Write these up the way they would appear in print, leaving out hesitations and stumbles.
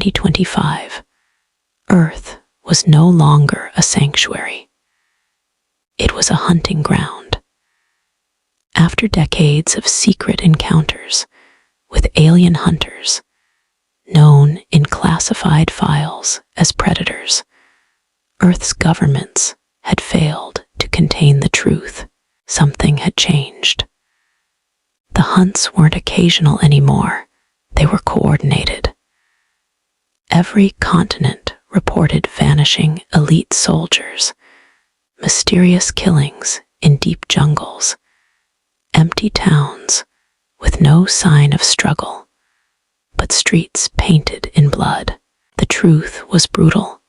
2025, Earth was no longer a sanctuary. It was a hunting ground. After decades of secret encounters with alien hunters, known in classified files as predators, Earth's governments had failed to contain the truth. Something had changed. The hunts weren't occasional anymore. They were coordinated. Every continent reported vanishing elite soldiers, mysterious killings in deep jungles, empty towns with no sign of struggle, but streets painted in blood. The truth was brutal.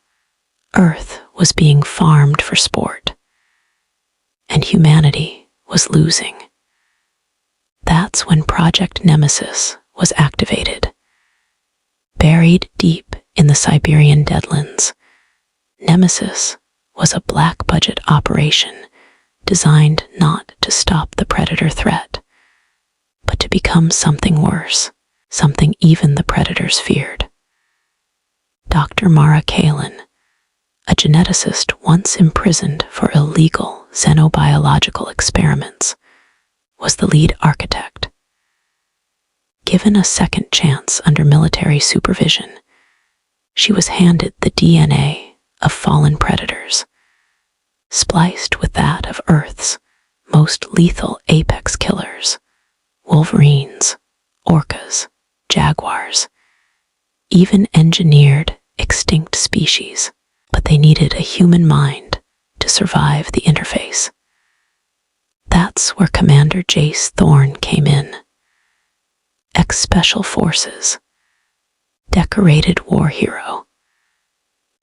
Earth was being farmed for sport, and humanity was losing. That's when Project Nemesis was activated. Buried deep in the Siberian deadlands, Nemesis was a black-budget operation designed not to stop the predator threat, but to become something worse, something even the predators feared. Dr. Mara Kalin, a geneticist once imprisoned for illegal xenobiological experiments, was the lead architect. Given a second chance under military supervision, she was handed the DNA of fallen predators, spliced with that of Earth's most lethal apex killers: wolverines, orcas, jaguars, even engineered extinct species. But they needed a human mind to survive the interface. That's where Commander Jace Thorne came in. Ex-Special Forces, decorated war hero,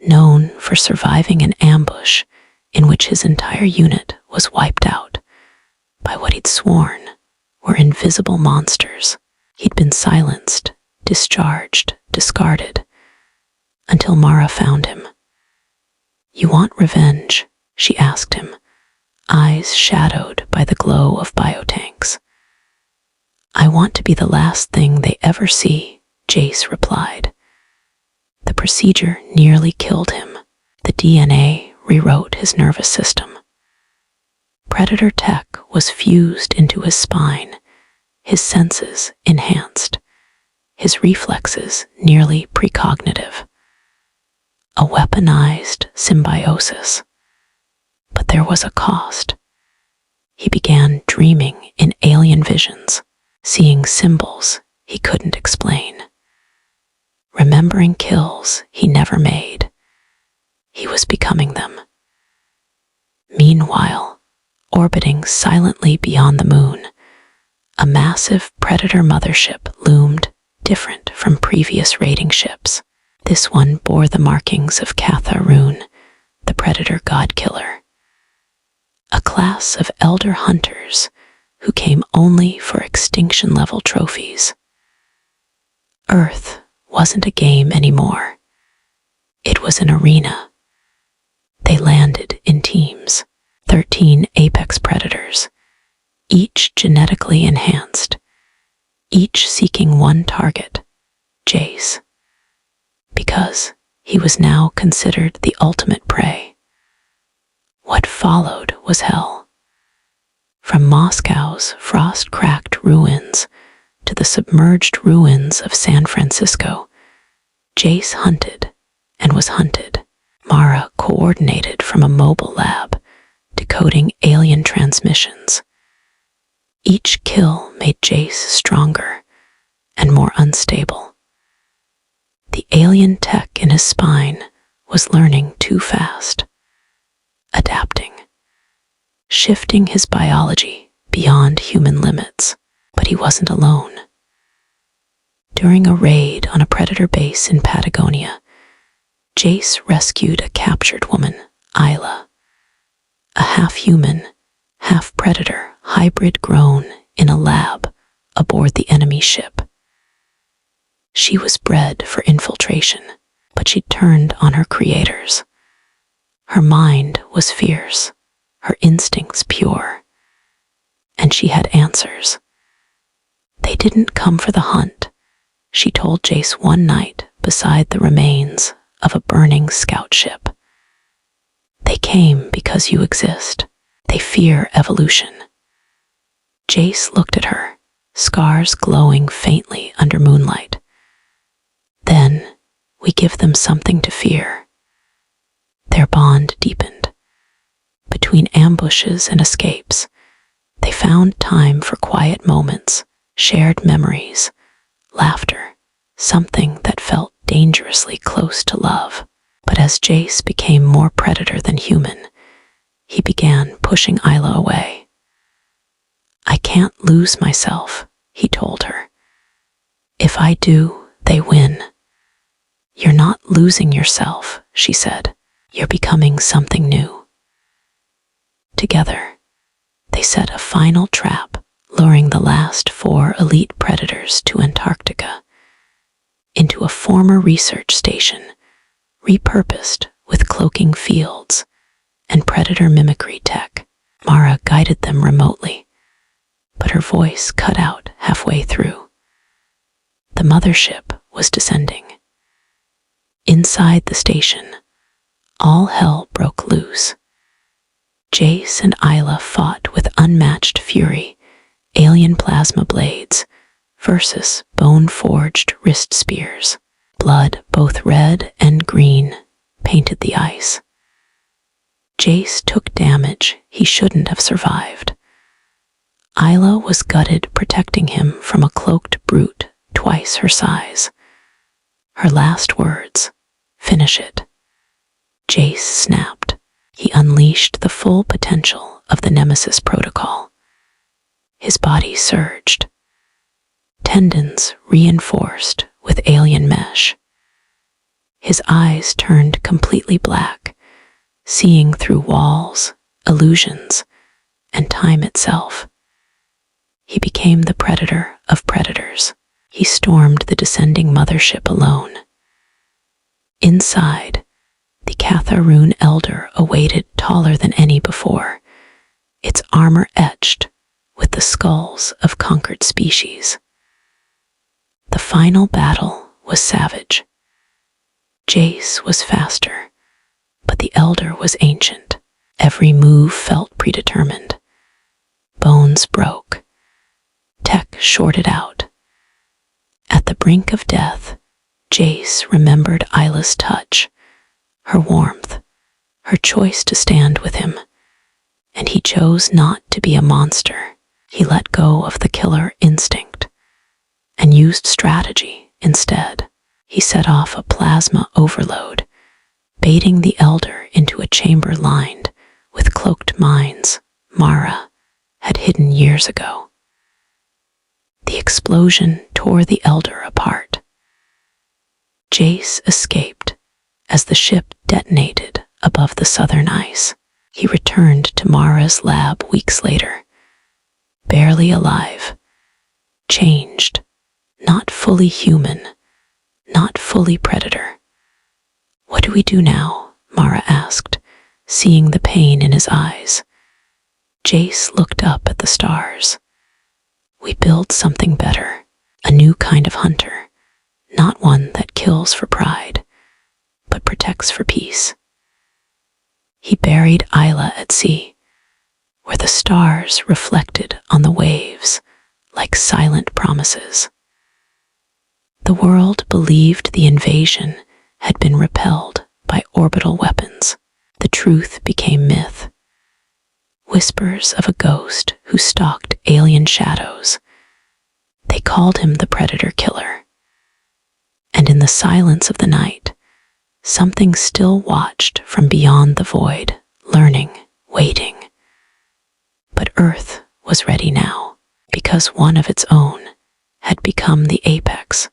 known for surviving an ambush in which his entire unit was wiped out by what he'd sworn were invisible monsters. He'd been silenced, discharged, discarded, until Mara found him. "You want revenge?" she asked him, eyes shadowed by the glow of biotanks. "I want to be the last thing they ever see," Jace replied. The procedure nearly killed him. The DNA rewrote his nervous system. Predator tech was fused into his spine, his senses enhanced, his reflexes nearly precognitive. A weaponized symbiosis. But there was a cost. He began dreaming in alien visions, seeing symbols he couldn't explain, remembering kills he never made. He was becoming them. Meanwhile, orbiting silently beyond the moon, a massive predator mothership loomed, different from previous raiding ships. This one bore the markings of Catharun, the predator god-killer. A class of elder hunters who came only for extinction-level trophies. Earth wasn't a game anymore. It was an arena. They landed in teams, 13 apex predators, each genetically enhanced, each seeking one target: Jace. Because he was now considered the ultimate prey. What followed was hell. From Moscow's frost-cracked ruins to the submerged ruins of San Francisco, Jace hunted and was hunted. Mara coordinated from a mobile lab, decoding alien transmissions. Each kill made Jace stronger and more unstable. The alien tech in his spine was learning too fast, adapting, shifting his biology beyond human limits. But he wasn't alone. During a raid on a predator base in Patagonia, Jace rescued a captured woman, Isla, a half-human, half-predator hybrid grown in a lab aboard the enemy ship. She was bred for infiltration, but she turned on her creators. Her mind was fierce, her instincts pure, and she had answers. They didn't come for the hunt, she told Jace one night beside the remains of a burning scout ship. They came because you exist. They fear evolution. Jace looked at her, scars glowing faintly under moonlight. Then we give them something to fear. Their bond deepened. Between ambushes and escapes, they found time for quiet moments, shared memories, laughter, something that felt dangerously close to love. But as Jace became more predator than human, he began pushing Isla away. "I can't lose myself," he told her. "If I do, they win." "You're not losing yourself," she said. "You're becoming something new." Together, they set a final trap, luring the last 4 elite predators to Antarctica, into a former research station, repurposed with cloaking fields and predator mimicry tech. Mara guided them remotely, but her voice cut out halfway through. The mothership was descending. Inside the station, all hell broke loose. Jace and Isla fought with unmatched fury, alien plasma blades versus bone-forged wrist spears. Blood, both red and green, painted the ice. Jace took damage he shouldn't have survived. Isla was gutted, protecting him from a cloaked brute twice her size. Her last words, "Finish it." Jace snapped. He unleashed the full potential of the Nemesis protocol. His body surged, tendons reinforced with alien mesh. His eyes turned completely black, seeing through walls, illusions, and time itself. He became the predator of predators. He stormed the descending mothership alone. Inside, the Catharun Elder awaited, taller than any before, its armor etched with the skulls of conquered species. The final battle was savage. Jace was faster, but the Elder was ancient. Every move felt predetermined. Bones broke. Tech shorted out. At the brink of death, Jace remembered Isla's touch, her warmth, her choice to stand with him, and he chose not to be a monster. He let go of the killer instinct and used strategy instead. He set off a plasma overload, baiting the Elder into a chamber lined with cloaked mines Mara had hidden years ago. The explosion tore the Elder apart. Jace escaped as the ship detonated above the southern ice. He returned to Mara's lab weeks later, barely alive, changed, not fully human, not fully predator. "What do we do now?" Mara asked, seeing the pain in his eyes. Jace looked up at the stars. "We build something better, a new kind of hunter, not one that kills for pride, but protects for peace." He buried Isla at sea, where the stars reflected on the waves like silent promises. The world believed the invasion had been repelled by orbital weapons. The truth became myth. Whispers of a ghost who stalked alien shadows. They called him the Predator Killer. And in the silence of the night, something still watched from beyond the void, learning, waiting. But Earth was ready now, because one of its own had become the apex